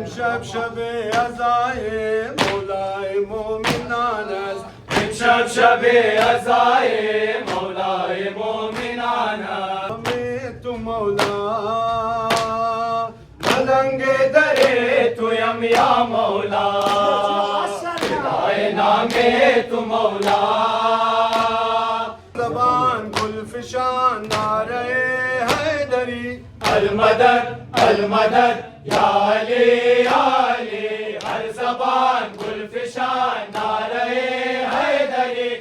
امشب شب عزای مولای مومنان است. امشب شب عزای مولای مومنان است. تو مولا ملنگ در تویم یا مولا، نام تو مولا. زبان گلفشان نعره حیدری المدد المدد یا علی یا علی، هر زبان گلفشان نعره حیدری.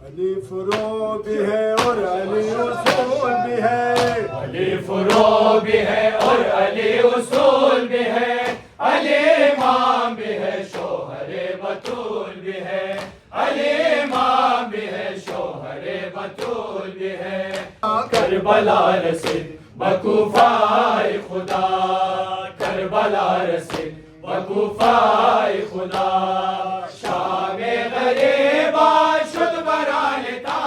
علی فرو بھی ہے اور علی اصول بھی ہے، علی فرو بھی ہے اور علی اصول بھی ہے، علی امام بھی ہے شوہر بطول بھی ہے، علی امام بھی ہے شوہر بطول بھی ہے. کربلا رسید بکوفای خدا، کربلا رسید بکوفای خدا. شام غریبا شد برالتا،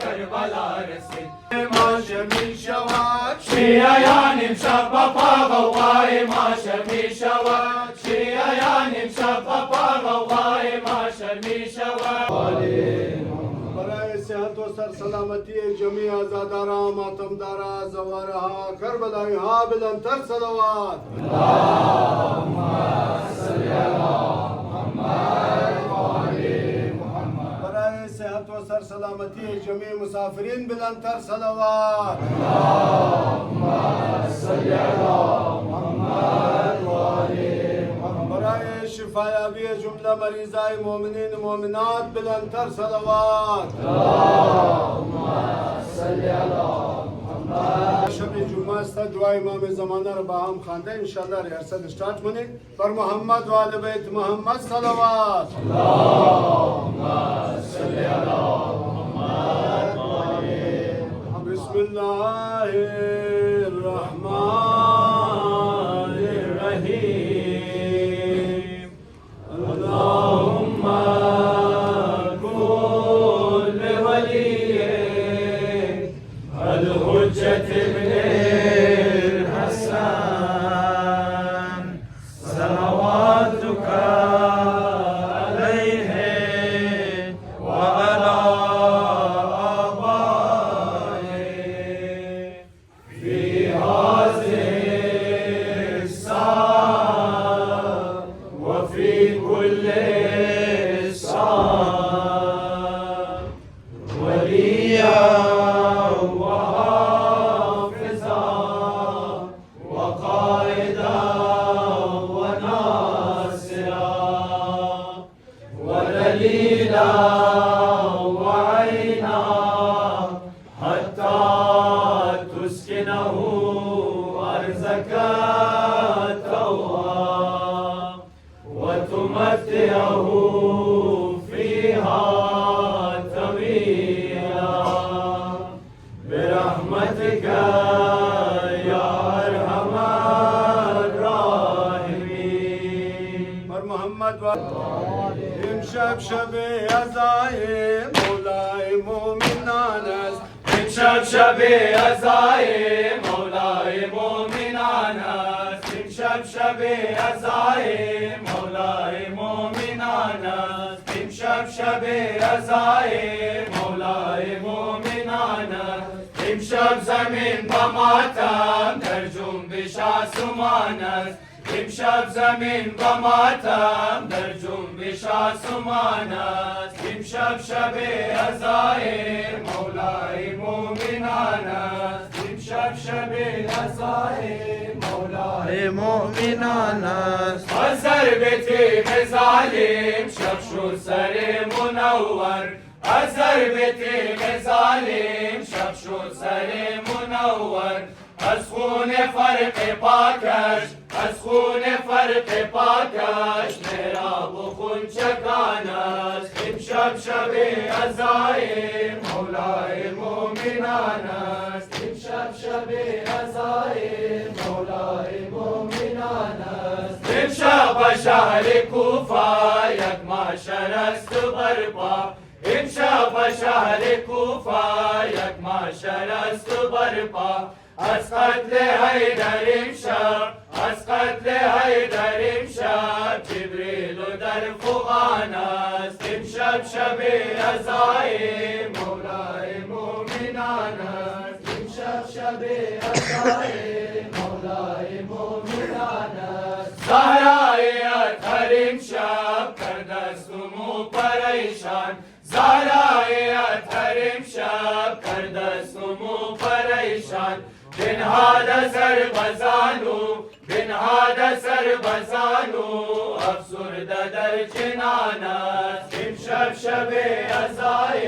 کربلا رسید ماشمی شواد شیعیان امشب بپا غوغای ماشمی شود، شیعیان امشب بپا غوغای ماشمی شود. برای صحت و سر سلامتی جمیع آزادارا ماتمدارا زوارها کربلایی ها بلندتر صلوات. اللهم صل علی محمد و آل محمد. برای صحت و سر سلامتی جمیع مسافرین بلندتر صلوات. اللهم صل علی محمد و آل محمد. برای شفایابی جمله مریضای مومنین و مومنات بلندتر صلوات. اللهم صل علی محمد. شب جمعه است، دعای امام زمانه رو با هم خوانده انشالله ریاست اشتراک کنید. بر محمد و آل بیت محمد صلوات. اللهم صل علی محمد و آل محمد. بسم الله الرحمن الرحیم. اللهم كن لوليك الحجة ابن الحسن صلواتك عليه وعلى آبائه في هذه الساعة وفي كل ساعة، وليا وحافظا وقائدا وناصرا ودليلا وعينا حتى تسكنه أرزك توها وتمتعه فيها طويلا برحمتك يا أرحم الراحمين. بر محمد و امشب شب عزای مولای مومنان است. امشب شب عزای مولای مومنان است. امشب شب عزای مولای مومنان است. امشب شب عزای مولای مومنان است. امشب زمین با ماتم در جنبش آسمان است. امشب زمین با ماتم در جنبش آسمان است. امشب شب عزای مولای مومنان است. امشب شب عزای مولای مومنان است. از ضرب تیغ ظالم شب شد سر منور، از ضرب تیغ ظالم شب شد سر منور. از خون فرق پاکش، از خون فرق پاکش محراب و خون چکان است. امشب شب عزای مولای مومنان است. امشب شب عزای مولای مومنان است. امشب شهر کوفه یک معشر است برپا، امشب شهر کوفه یک معشر است برپا. از قتل حیدر امشب शब अज़ाए मौलाए मोमिनान است امشب شب عزای مولای مومنان است زهرای اطهر امشب کرده است مو پریشان زهرای اطهر امشب کرده است مو پریشان بنهاد سربزانو بنهاد سربزانو افسرده در جنان است امشب شب عزای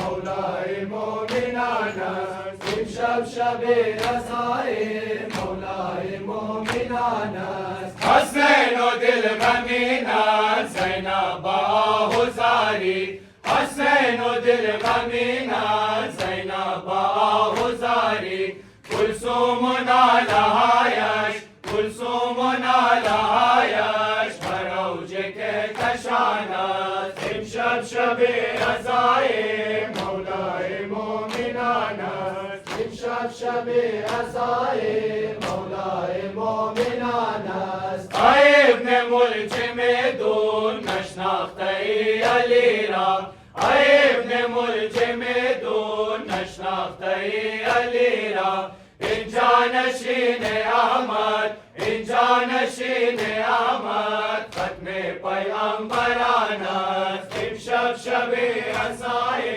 مولای مومنان است امشب شب عزای مولای مومنان است حسین و دل غمینان زینب آهوزاری حسین و دل غمینان زینب آهوزاری کلثوم و نالهایش کلثوم و نالهایش بر اوج کهکشان است امشب شب عزای مولای مومنان است امشب شب عزای مولای مومنان است ای ابن ملجم دون نشناخته ای علی را ای ابن ملجم دون نشناخته ای علی را اینجا نشین احمد اینجا نشین احمد ختم پیامبران است امشب شب عزای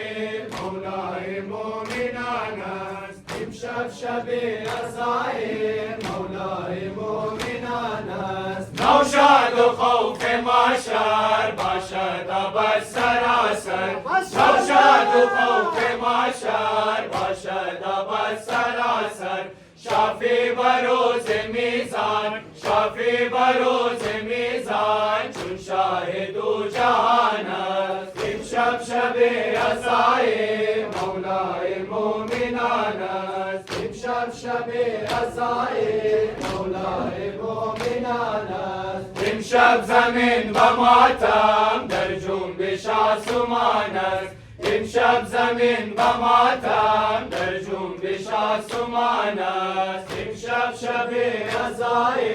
مولای مومنان است امشب شب عزای مولای مومنان است نوشاد و خوف محشر باشد ابد سراسر نوشاد و خوف محشر باشد ابد سراسر شافی بروز میزان شافی بروز میزان چون شاهد و جهان است امشب شب عزای مولای مومنان است امشب شب عزای مولای مومنان است امشب زمین و ماتم در جنبش آسمان است امشب زمین و ماتم در جنبش آسمان است امشب شب عزای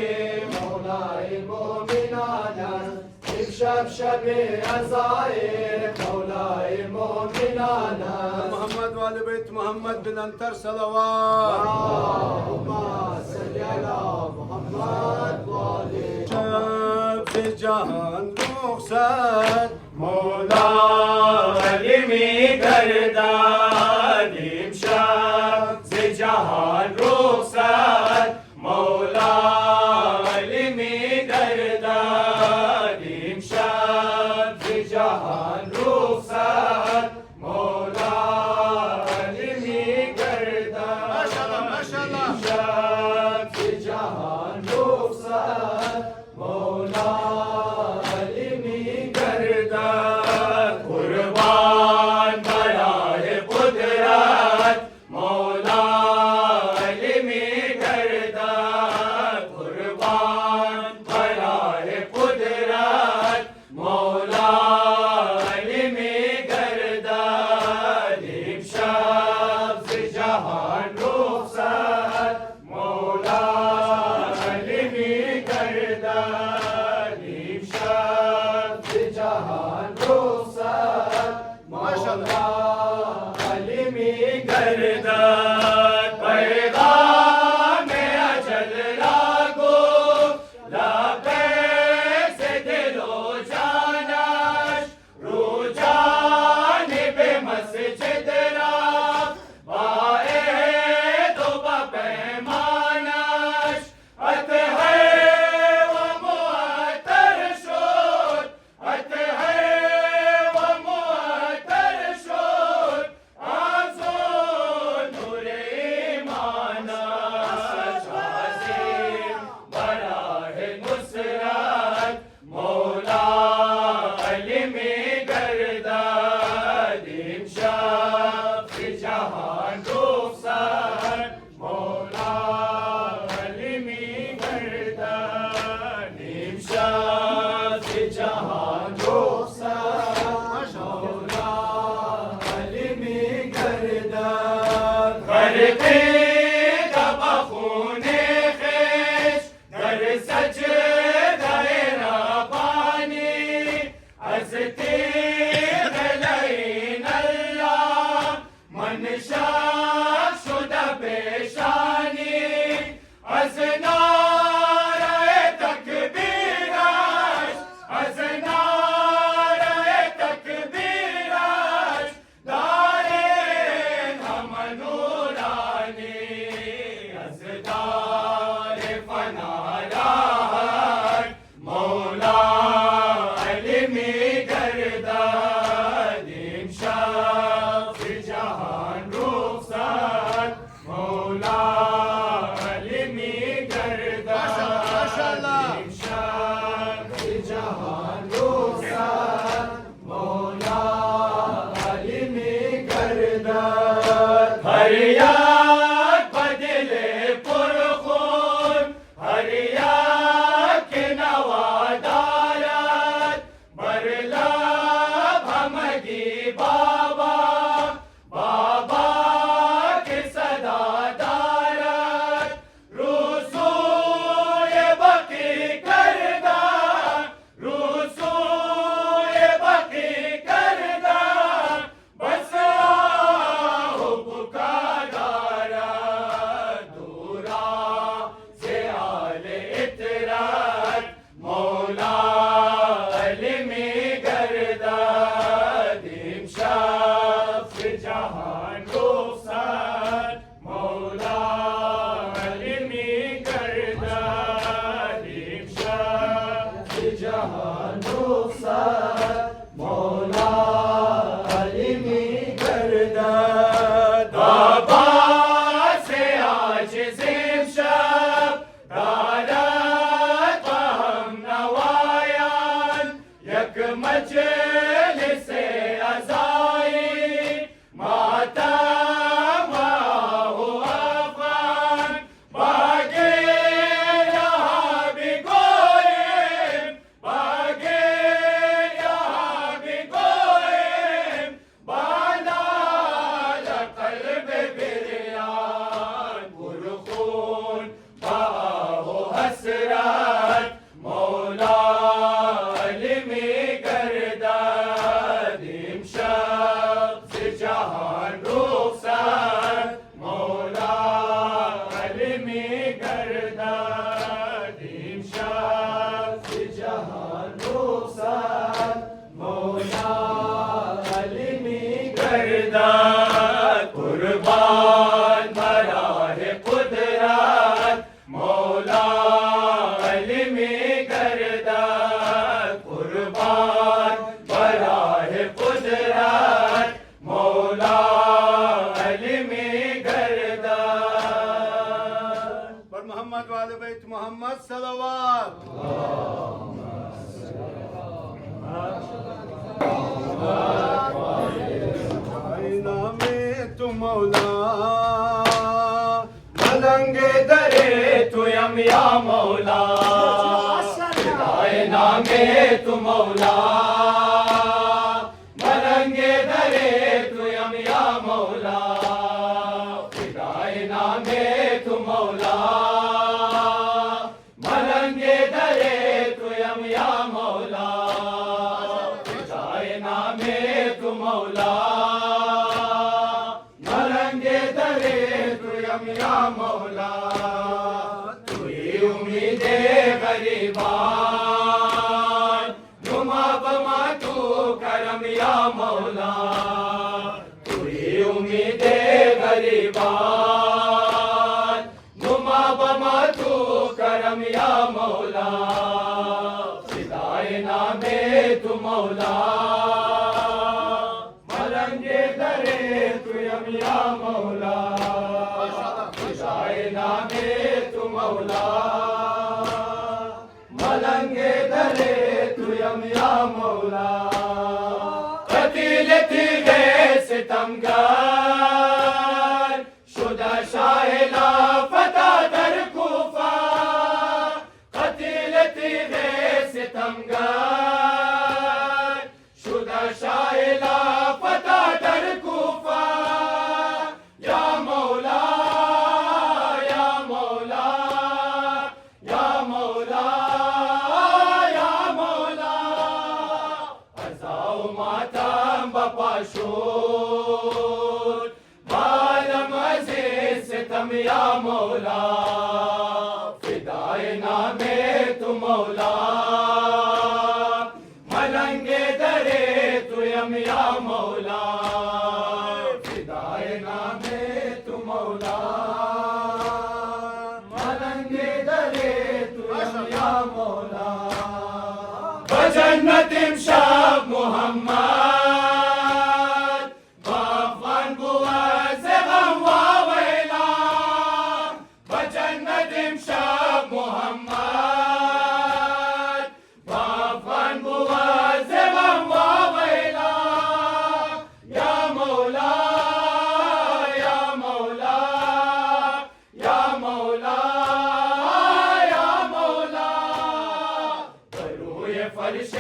مولای مومنان است امشب شب عزای مولای مومنان است محمد وآل بیت محمد بن انتر صلوات اللهم صل علی محمد و آل شب جهان رخصت مولا علی می گردد امشب ز جهان رخصت مولا علی می گردد امشب ز جهان رخصت مولا علی می گردد ماشاءالله امشب ز جهان رخصت مولا علی می گردد ندیم شب جهان رخصت مولا علی می گردد قربان برای قدرت مولا علی می گردد قربان برای قدرت مولا علی می گردد بر محمد و آل بیت محمد صلوات. نام تو مولا ملنگ درے تویم یا مولا فدائے نام تو مولا ملنگ درے تویم یا مولا فدائے نام تو مولا ملنگ درے تویم یا مولا فدائے نام تو مولا ملنگ درے تویم یا مولا توی امید غریبان نما بما تو کرم یا مولا توی امید غریبان نما بما تو کرم یا مولا فدائے نام تو مولا ملنگ درے تویم یا مولا فدائے نام تو مولا ملنگ درے تویم یا مولا قتیل تیغ ستمگر شده شاهلا فتح در کوفه قتیل تیغ ستمگر شده شاهلا فتح در کوفه یا مولا یا مولا یا مولا یا مولا ازا و ماتم بپا شد بالم عزیز ستم یا مولا فدائے نام تو مولا ملنگ درے تویم یا مولا فدائے نام تو مولا ملنگ درے تویم یا مولا بجنت امشب محمد بافغان بواز غم و ویلا بجنت امشب محمد بافغان بواز غم و ویلا یا مولا یا مولا یا مولا یا مولا بروی فرش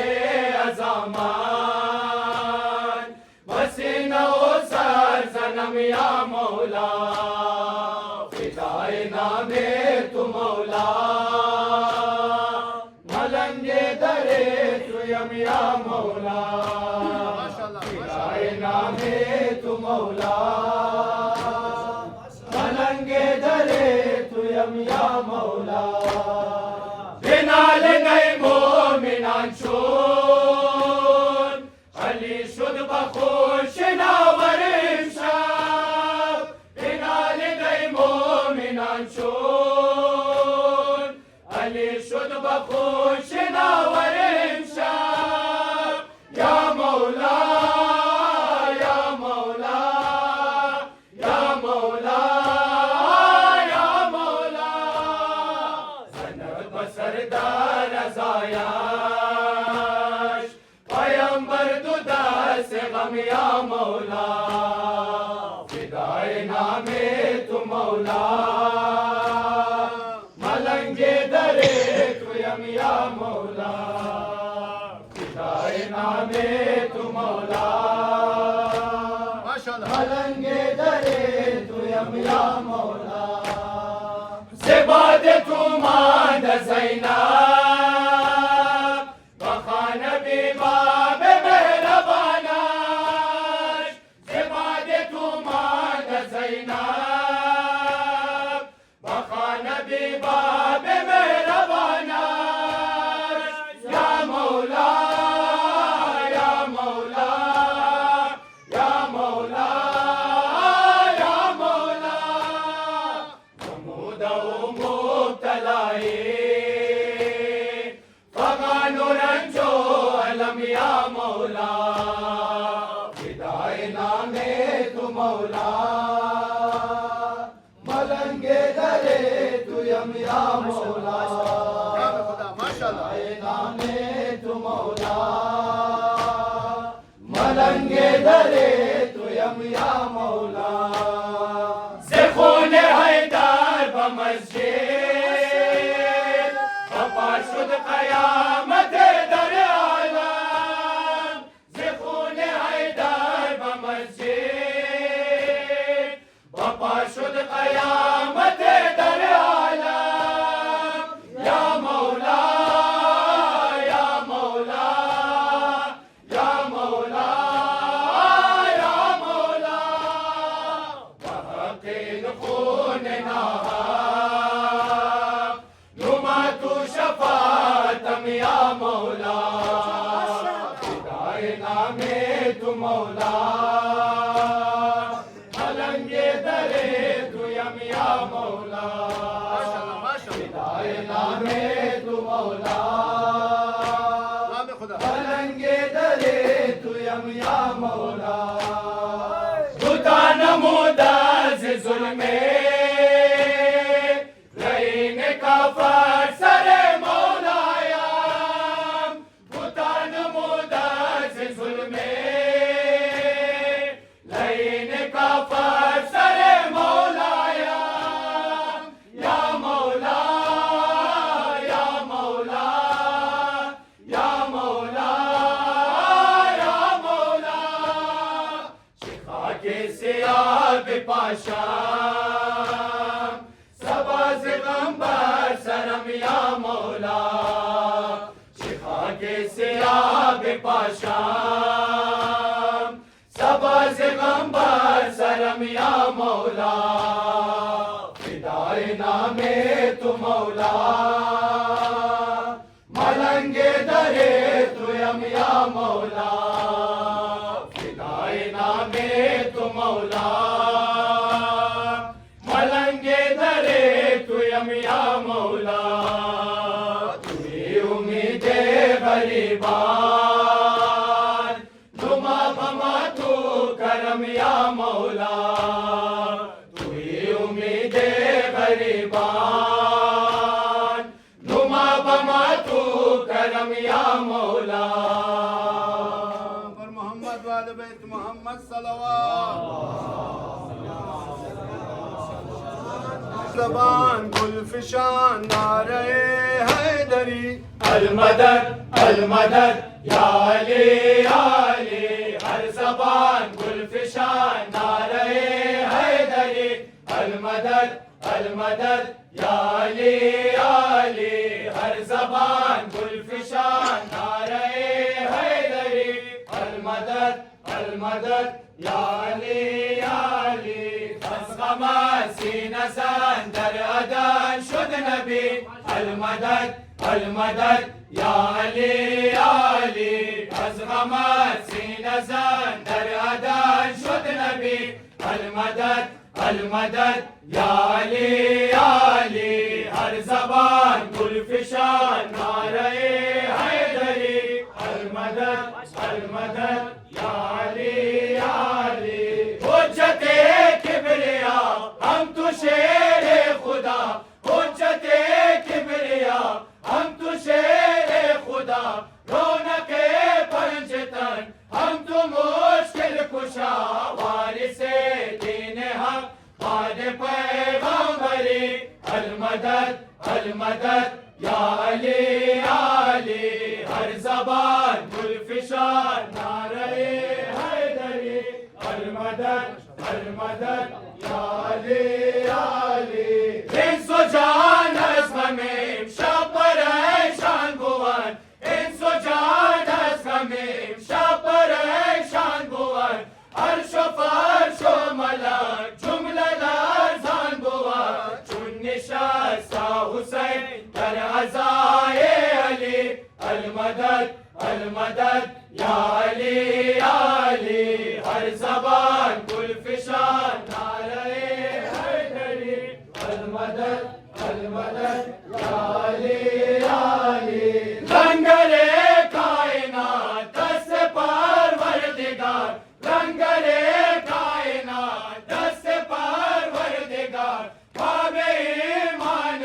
ازامان بسینه و سر زنم یا مولا فدائے نام تو مولا ملنگ درے تویم یا مولا فدائے نام تو مولا ملنگ درے تویم یا مولا بنال گئی مومنان چون علی شد بخوش ناور امشب بنال گئی مومنان چون علی شد بخوش ناور امشب یا مولا یا مولا یا مولا یا مولا زند بسردار ازایش پیامبر دو دست غم یا مولا فدائے نام تو مولا ملنگ درے تویم یا مولا فدائے نام تو مولا ملنگ درے تویم یا مولا زباد تو ماند زینب بخان بیباب مهربانش زباد تو ماند زینب بخان بیباب करम या मौला नाम खुदा माशाअल्लाह नामे तू मौला मलंगे दरे तुयम या मौला से खून हैदर बमस्जिद बपा शुद कयामत दर आलम से खून हैदर बमस्जिद बपा शुद कयामत दर आलम या मौला या मौला या मौला या मौला बहक़ीन खून नाहक नुमा तू शफाअतम या मौला फिदाए नामे तू मौला मलंगे दरे तुयम या मौला फिदाए नामे तू मौला नाम खुदा मलंगे दरे तुयम या मौला खुदा नमूदा से जुल्मे रहीन का सरे मौलायाम खुदा नमूदा से जुल्मे रहीन का सरे मौलायाम या मौला या मौला या मौला या मौला शिखा के सियाब पाशा सबाज गंबर सरम या मौला शिखा के सियाब पाशा सबाज गंबर सरम या मौला फिदाए नामे तू मौला मलंगे दरे तुयम या मौला फिदाए नामे तू मौला मलंगे दरे तुयम या मौला तुही उम्मीदे गरीबान तुमा बमा तू करम या मौला तुही उम्मीदे गरीबान तुमा बमा तू करम या मौला पर मोहम्मद वाले बैत मोहम्मद सल्लल्लाहु ज़बान गुलफिशान नारे हैदरी अलमदद अलमदद या अली हर ज़बान गुलफिशान नारे हैदरी अलमदद अलमदद या अली हर ज़बान गुलफिशान नारे हैदरी अलमदद अलमदद या अली असगमा सीना संदर अदन शुद नबी अलमदद अलमदद या अली असगमा सीना संदर अदन शुद नबी अलमदद अलमदद या अली हर ज़बान गुलफिशान नारे हैदरी अलमदद अलमदद या अली हुज्जते किबरिया हम तो शेरे खुदा हुज्जते किबरिया हम तो शेरे खुदा रौनके पंजतन हम तो मुश्किल कुशा वारिसे दीन हक बाद पैगंबरी अलमदद अलमदद या अली हर ज़बान गुलफिशान नारे हैदरी अलमदद अलमदद या अली इंसो जान अस्ममीम शपर शान भुवन इंसो जान अस्ममीम शपर शान भुवन अर्श फर्श मलक जुमला लर्जान भुवन चुन निशास्ता हुसैन दर अज़ाए अली अलमदद अलमदद या अली हर ज़बान गुलफिशान नारे हैदरी अलमदद अलमदद या अली लंगरे कायनात दस परवरदिगार लंगरे कायनात दस परवरदिगार बाबे ईमान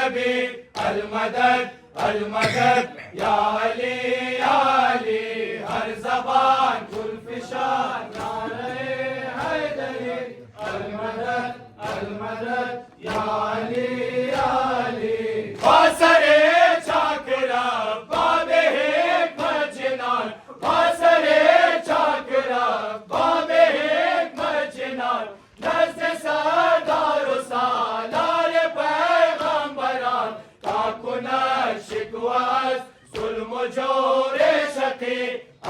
नबी अलमदद अलमदद या अली हर ज़बान गुलफिशान नारे हैदरी अलमदद अलमदद या अली बासरे चाकरा बाबे मजनान बासरे चाकरा बाबे मजनान नज़्द सरदार सालार पैगंबरान काकुना शिकवास जुल्म जोरे शकी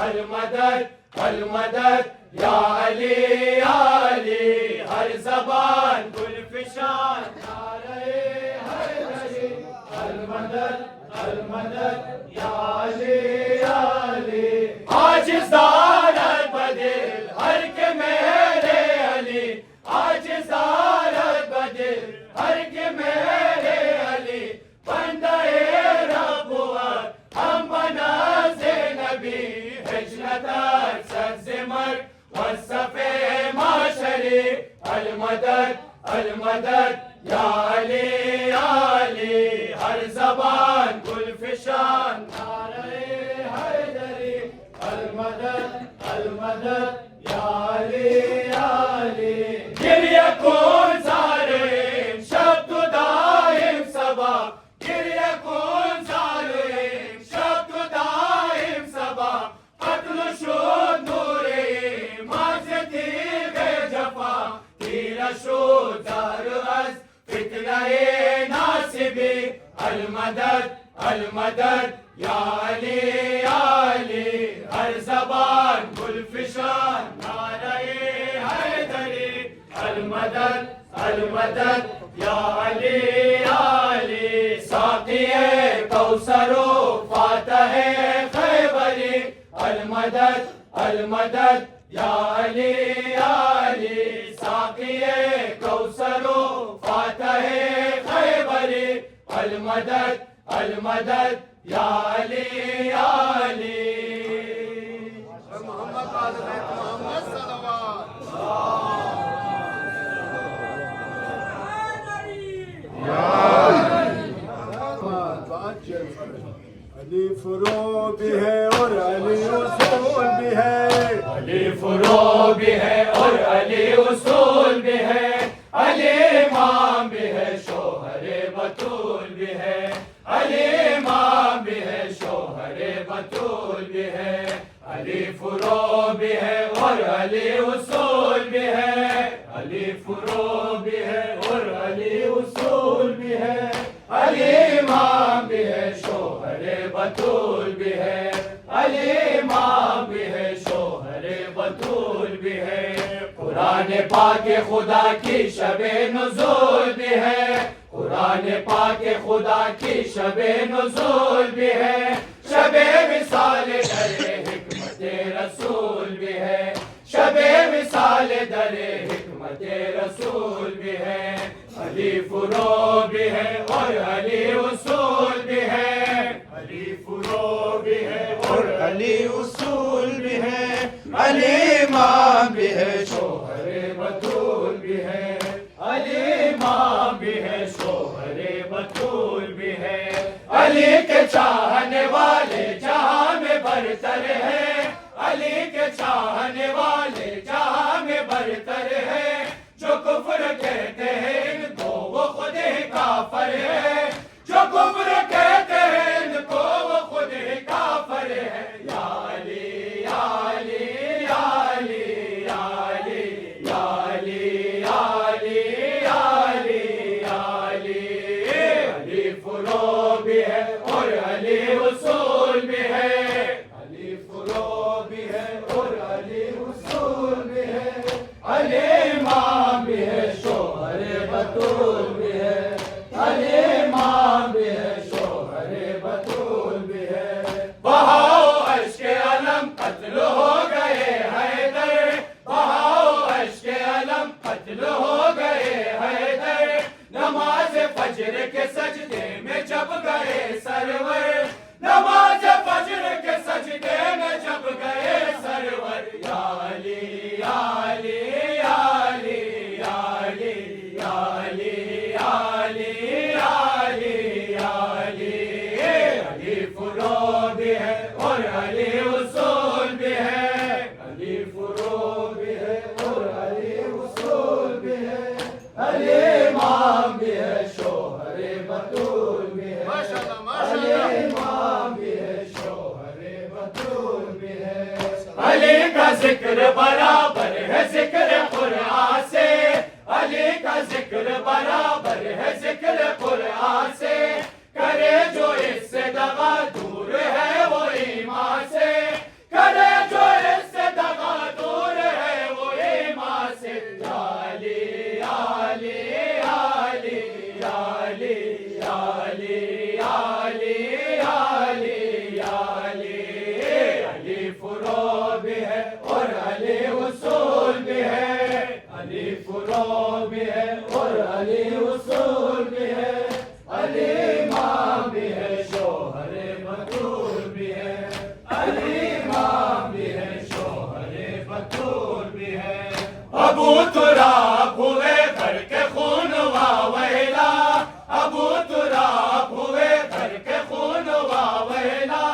अलमदद अलमदद या अली हर ज़बान गुलफिशान नारे हैदरी अलमदद अलमदद या अली आज ज़ारत बदिल हर के मेरे अली आज ज़ारत बदिल हर के मेरे अली बंदे रब्बुअत हम बनाज़े नबी हिजरत सज़मर वसफ़े माशरी अलमदद अलमदद या अली हर ज़बान गुलफिशान नारे हैदरी अलमदद अलमदद या अली गिरिया कौन ज़ालिम शब्द दाइम सबा गिरिया कौन ज़ालिम शब्द दाइम सबा कत्ल शुद नूरे माज़ती गे जफा तीर शुद दरअज़ फितनाए नासिबी अलमदद अलमदद या अली हर ज़बान गुलफिशान नारे हैदरी अलमदद अलमदद या अली साक़िए कौसरो फातहे खैबरी अलमदद अलमदद या अली साक़िए कौसरो फातहे खैबरी अलमदद अलमदद या अली मोहम्मद मोहम्मद अली फुरो भी है और अली उसूल भी है अली फुरो भी है और अली उसूल भी है अली इमाम भी है शोहरे बतूल भी है अली इमाम भी है शोहरे बतूल भी है अली फुरो भी है और अली उसूल भी है अली फुरो भी है और अली उसूल भी है अली इमाम भी है शोहरे बतूल भी है अली इमाम भी है शोहरे बतूल भी है कुरान पाक खुदा की शबे नुज़ूल भी है कुरान पाक खुदा की शबे नुज़ूल भी है शबे मिसाल दरे हिकमत रसूल भी है शबे मिसाल दरे हिकमत रसूल भी है अली फुरो भी है और अली उसूल भी है अली फुरो भी है और अली उसूल भी है अली इमाम भी है शोहरे बतूल भी है अली इमाम भी है शोहरे बतूल भी है अली के चाहने वाले जहां में बरतर है अली के चाहने वाले जहां में बरतर है जो कुफ्र कहते हैं इनको वो खुद ही काफर है जो कुफ्र कहते हैं इनको वो खुद ही काफर है या अली या अली या अली या अली या अली या अली या अली या अली अली फुरो भी है और अली उसूल भी है अली फुरो भी है और अली उसूल भी है अली इमाम भी है शोहरे बतूल भी है अली इमाम भी है शोहरे बतूल भी है बहाओ अश्के अलम कत्ल हो गए हैदर बहाओ अश्के अलम कत्ल हो गए हैदर नमाज फजर के सजदे में जब गए सरवर नमाज फजर शोहर बतूल भी है, माशाअल्लाह अली माशाअल्लाह। इमाम भी है, शोहर बतूल भी है। अली का जिक्र बराबर है जिक्र कुरान से, अली का जिक्र बराबर है जिक्र कुरान से, करे जो इससे दगा दूर है वो ईमान से, करे जो इससे दगा दूर है वो ईमान से। आली आली आली आली आली आली आली आली, अली फुरो भी है और अली उसूल भी है, अली फुरो भी है और अली उसूल भी है, अली इमाम भी है, शोहर बतूल भी है, अली इमाम भी है, शोहर बतूल भी है। अबू तुराब हुए घर के खून वावेला, अबू तुराब हुए घर के खून वावेला,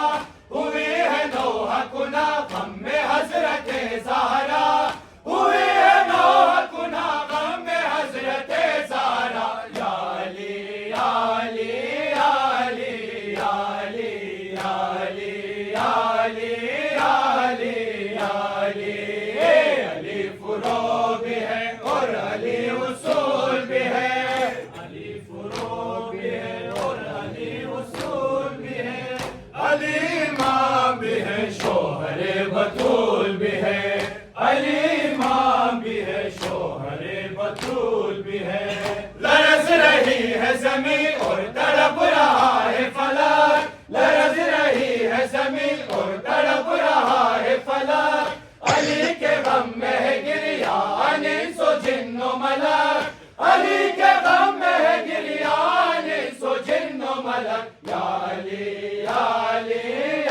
हुई है नौहा कुना गम में हजरत ज़हरा, हुई है नौहा कुना गम में हजरत ज़हरा। या अली अली अली अली अली अली अली अली, अली फुरो भी है और अली उसूल भी है, अली फुरो भी है और अली उसूल भी है, अली इमाम भी है, शोहर बतूल भी है, अली इमाम भी है, शोहर बतूल भी है। लरज़ रही है ज़मीन और तड़प रहा है फलक, लरज़ रही है ज़मीन और तड़प रहा है फलक, अली के गम में है गिरिया अनीसो जिन्नो मलक, अली के गम में है गिरिया अनीसो जिन्नो मलक। या अली अली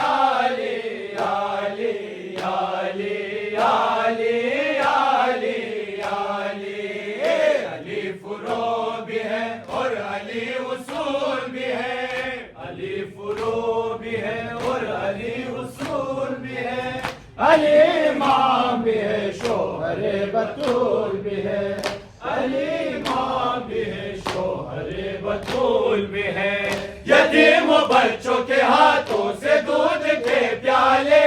अली अली अली अली अली अली, अली फुरो भी है और अली उसूल भी है, अली फुरो भी है और अली उसूल भी है, अली इमाम भी है, शोहर बतूल भी है, अली इमाम भी है, शोहर बतूल भी है। यतीम बच्चों के हाथों से दूध के प्याले,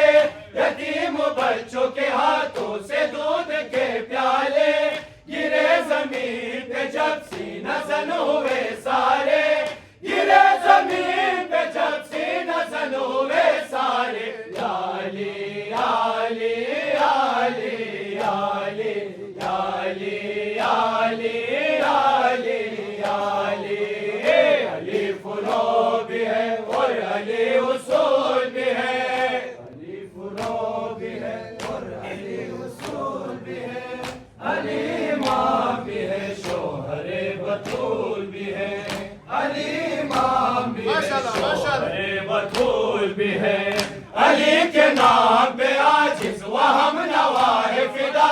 यतीम बच्चों के हाथों से दूध के प्याले, गिरे जमीन पे जब सीना जन हुए सारे, गिरे जमीन पे जब सीना जन हुए सारे। आली आली आली आली आली आली आली आली, अली फुरो भी है और अली उसूल भी है, अली फुरो भी है और अली उसूल भी है, अली इमाम भी है, शोहर बतूल भी है, अली इमाम भी है, माशाअल्लाह, माशाअल्लाह। शोहर बतूल भी है। अली के नाम पे आजिज़ व हम नवा है फिदा,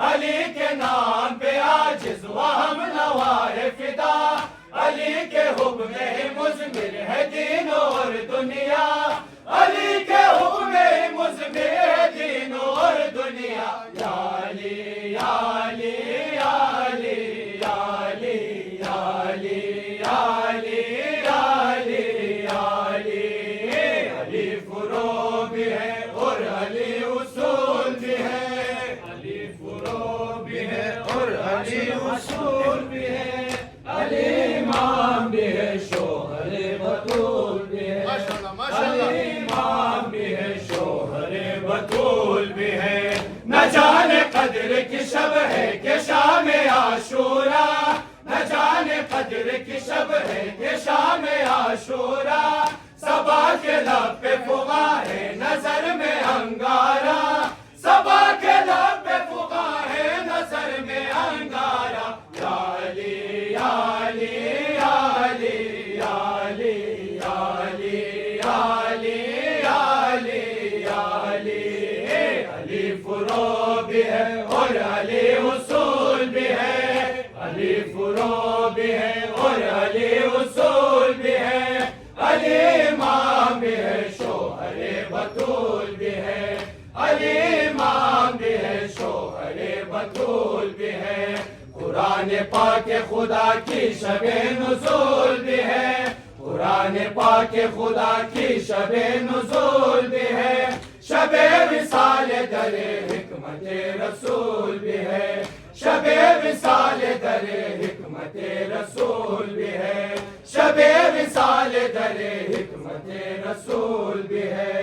अली के नाम पे आजिज़ व हम नवा है फिदा, अली के हुक्म में मुज़मिर है दीन और दुनिया, अली के हुक्म में मुज़मिर है दीन और दुनिया। या अली अली अली अली अली अली अली अली, अली फुरो भी है और अली उसूल भी है, अली फुरो भी है और अली उसूल भी है, अली इमाम भी है, शोहर बतूल भी है, माशाअल्लाह माशाअल्लाह। अली इमाम भी है, शोहर बतूल भी है। न जाने कदर की शब है कि शाम आशूरा, न जाने कदर की शब है कि शाम आशूरा, सबा के लब पे फुगा है नजर में अंगारा, सबा के लब पे फुगा है नजर में अंगारा। या अली अली अली अली अली अली अली अली, अली फुरो भी है और अली उसूल भी है, अली फुरो भी है और अली उसूल भी है, अली इमाम भी है, शोहर बतूल भी है, अली इमाम भी है, शोहर बतूल भी है। कुरान पाक खुदा की शबे नुज़ूल भी के खुदा की शबे नुज़ूल भी है, शबे विसाल दरे हिकमत रसूल भी है, शबे विसाल दरे हिकमत रसूल भी है, शबे विसाल दरे हिकमत रसूल भी है।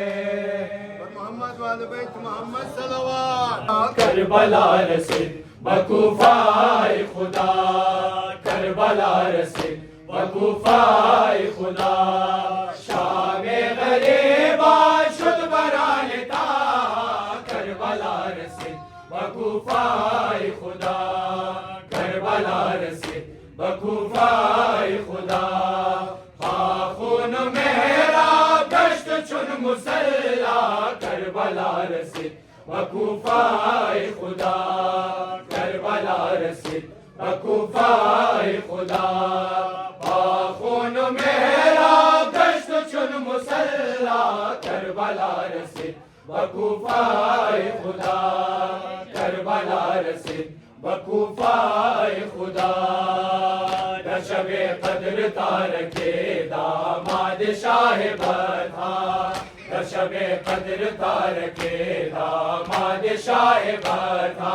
मोहम्मद वाले बैत मोहम्मद सलवात। करबला रसीद बकूफाए खुदा, करबला रसीद बकूफाए खुदा, शामे गरीबा शुद बरालता, करबला रसीद बकूफाए खुदा, करबला रसीद बकूफाए खुदा, खाखून मेरा गश्त चुन मुसल्ला, करबला रसीद बकूफाए खुदा, करबला रसीद बकूफाए खुदा, खाखून मेरा गश्त चुन मुसल्ला, करबला रसीद बकूफाए खुदा, करबला रसीद बकूफाए खुदा। शबे कद्र तारके दामाद शाह बता, शबे कद्र तारके दामाद शाह बता,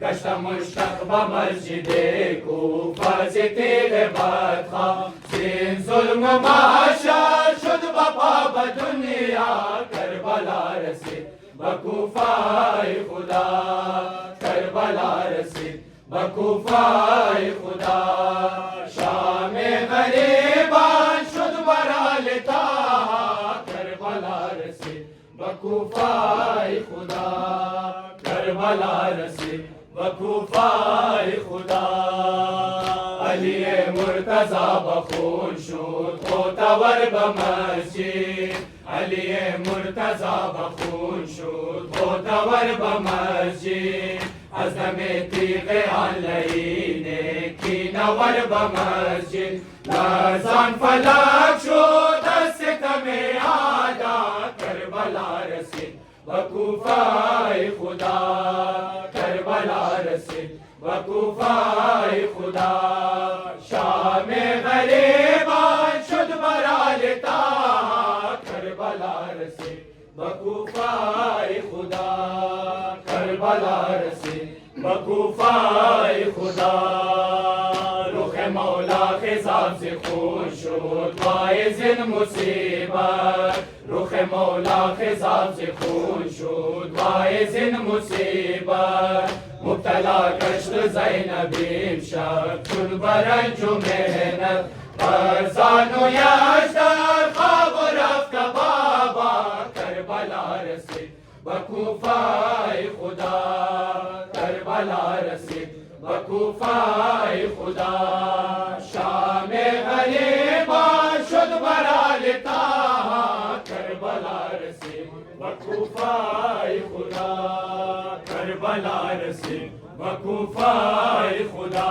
कश्त मुश्तक बमस्जिदे कूफा से तेरे बता, सिन जुल्म माशा शुद बपा बदुनिया, करबला रसीद बकूफाए खुदा, करबला रसीद बकूफाए खुदा, शामे गरीबा शुद बरालता, करबला रसीद बकूफाए खुदा, करबला रसीद बकूफाए खुदा। अली मुर्तजा बखून शूद खोतवर बमस्जिद, अली मुर्तजा बखून शूद खोतवर बमस्जिद, अज़मे तीग़े अलैने की नवर बमस्जिद, लज़ान फलक शूद सितमे आदा, करबला रसीद बकूफाए खुदा, करबला रसीद बकूफाए खुदा, शामे गरीबा शुद बरालता, करबला रसीद बकूफाए खुदा, करबला रसीद बकूफाए खुदा। रुख मौला खिज़ाब से खून शुद वाइज़िन मुसीबत, रुख मौला खिज़ाब से खून शुद वाइज़िन मुसीबत, मुब्तला कश्त ज़ैनबीम शब चुन बरंजो मेहनत, फरज़ानो यशतर ख्वाब रफ्त बाबा, करबला रसीद बकूफाए खुदा, करबला रसीद बकूफाए खुदा, शामे गरीबा शुद बरालता, करबला रसीद बकूफाए खुदा, करबला रसीद बकूफाए खुदा।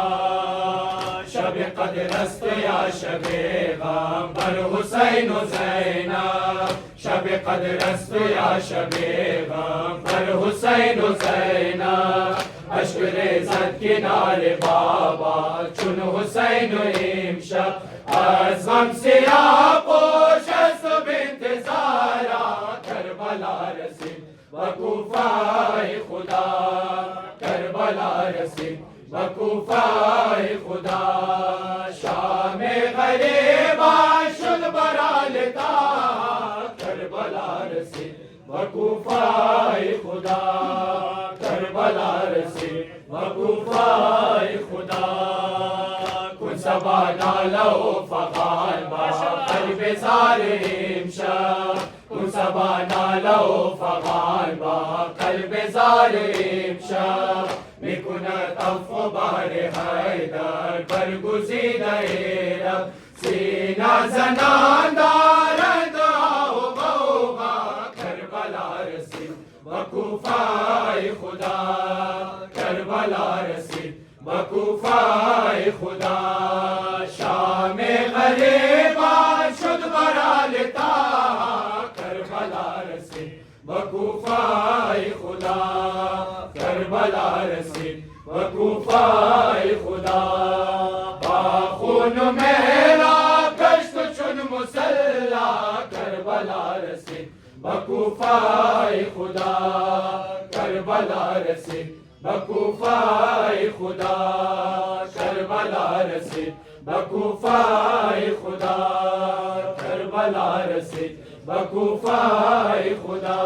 शबे कद्रस्त या शबे गम बर हुसैन व ज़ैनब, शबे कद्रस्त या शबे गम बर हुसैन व ज़ैनब, अश्क रेज़त किनारे बाबा चुन हुसैन इमशब, अज़ गम सियाह पोश बिंतज़ारा, करबला रसीद बकूफाए खुदा, करबला रसीद बकूफाए खुदा, शामे गरीबा शुद बरालता, करबला रसीद बकूफाए खुदा, करबला रसीद बकूफाए खुदा। कुन सबा नालो फ़गान बा क़ल्बे ज़ार इमशब, कुन सबा नालो फ़गान बा क़ल्बे ज़ार इमशब, मिकुनत अफ़्व बारे हैदर बरगुज़ीदा रब, सीना ज़नान दारद आओ गौगा, करबला रसीद बकूफाए खुदा, करबला रसीद बकूफाए खुदा, शामे गरीबा शुद बरालता, करबला रसीद बकूफाए खुदा, करबला रसीद बकूफाए खुदा। बाखून मेरा गश्त चुन मुसल्ला, बकूफाए खुदा करबला रसीद बकूफाए खुदा करबला रसीद बकूफाए खुदा करबला रसीद बकूफाए खुदा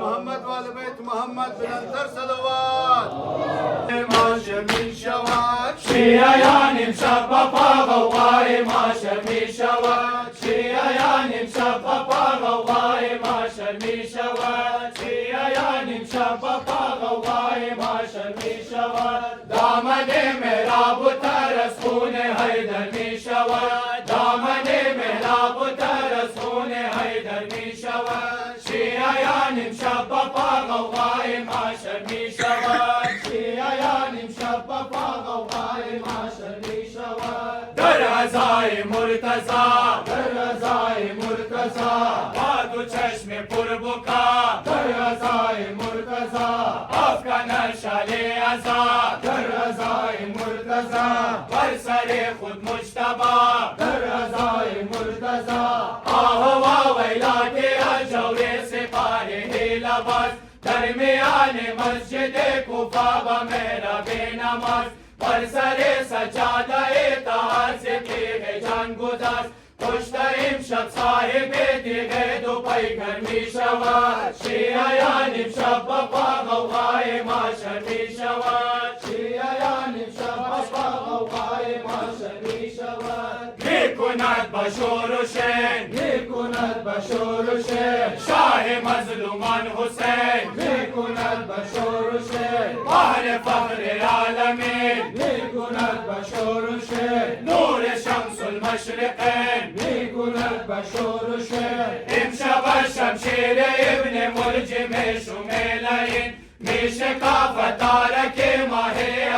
मोहम्मद वाले बैत Mohammad बिलंतर सलवात माशमी शवात Shiayanim Shabapagawai Mashami Shawat Shiayanim Shabapagawai Mashami Shawat Shiayanim Shabapagawai Mashami Shawat Damane Mera Butaras Khune Haidar Mishawat Damane Mera Butaras Khune Haidar Mishawat Shiayanim Shabapagawai Mashami Shawat Shiayanim Shabapagawai در ازای مرتضا در ازای مرتضا بادو چشم پر بکا در ازای مرتضا افکن شاله ازا در ازای مرتضا بر سر خود مجتبا در ازای مرتضا آه و ویلات الجور سپاره لباس در میان مسجد کوفہ و محراب نماز پر سر سجادہ اطاعت سے تیغ جان گداز پشت امشب صاحب تیغ دو پیکر می شود شیعیان امشب بپا غوغای ماشر می شود شیعیان امشب بپا غوغای ماشر می شود می کند بشور و شین می کند بشور و شین شاه مظلومان حسین می کند بشور و شین بحر فخر العالمین می کند بشور و شین نور شمس المشرقین می کند بشور و شین امشب شمشیر ابن ملجم شمیلین می شکافت تارک ماه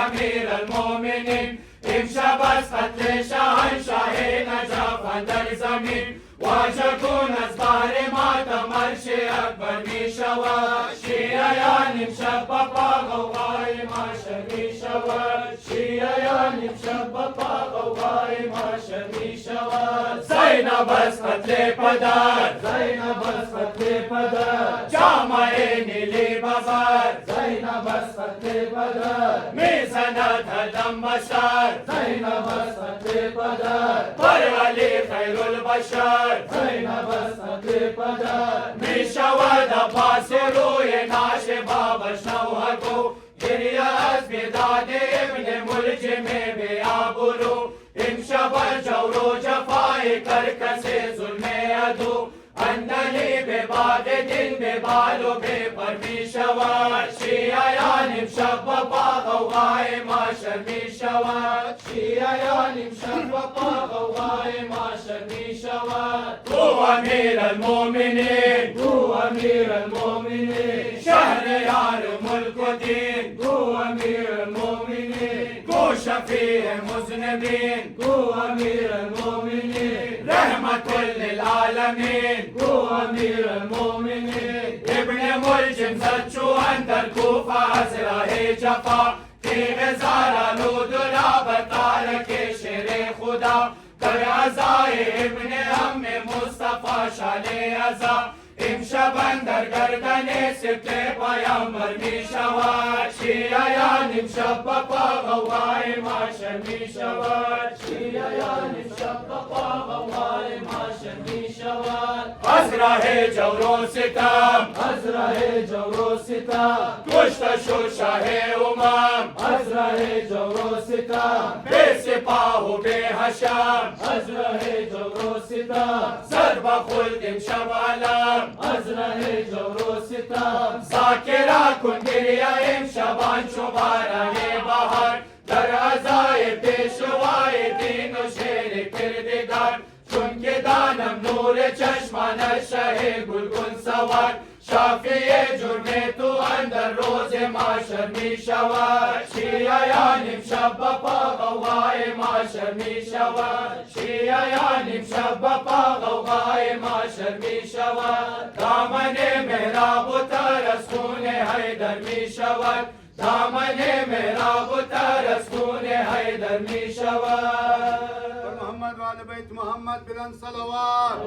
امیر المومنین امشب از قتل شاهنشاه نجف اندر زمین واجکون از بار ماتم عرش اکبر می شود شیعیان امشب بپا غوغای ماشر می شود شیعیان امشب بپا غوغای ماشر می شود زینب از قتل پدر زینب از قتل پدر جامعه نیلی ببر زینب از قتل پدر می زند هر دم بشر زینب از قتل پدر بر علی خیر البشر زینب از قتل پدر می شود عباس روی ناش بابش نوحکو گریه از بیداد ابن ملجم بی آبرو امشب جور و جفای کرکس ظلم عدو اندلی به باد دین به بال و به پر می شود شیعیان امشب بپا غوغای ماشر می شود شیعیان امشب بپا غوغای ماشر می شود تو امیر المومنین تو امیر المومنین شهریار ملک و دین تو امیر المومنین گو شفیع مذنبین گو امیر المومنین رحمت للعالمین گو امیر المومنین ابن ملجم زد چو اندر کوفہ از راه جفا تیغ زارانو دلا بتارک شیر خدا در عزای ابن ام مصطفی شان عزا امشب اندر گردن سبت پیامبر می شود شیعیان امشب بپا غوغای ماشر می شود شیعیان امشب بپا غوغای ماشر می شود از راه جور و ستم از راه جور و ستم کشته شد شاه امم از راه جور و ستم به سپاه و به حشم از راه جور و ستم ضرب خلد امشب علم از راه جور و ستم ذاکرہ کن گریہ امشبان چو باران بہار در عزای پیشوای دین و شیر کردگار چون که دانم نور چشمانش شه گلگون سوار شافی جرم تو اندر روز محشر می شود شیعیان امشب بپا غوغای محشر می شود شیعیان امشب بپا غوغای محشر می شود دامن محراب و تر از خون حیدر می شود دامن محراب و تر از خون حیدر می شود محمد وعلى بيت محمد بلن صلوات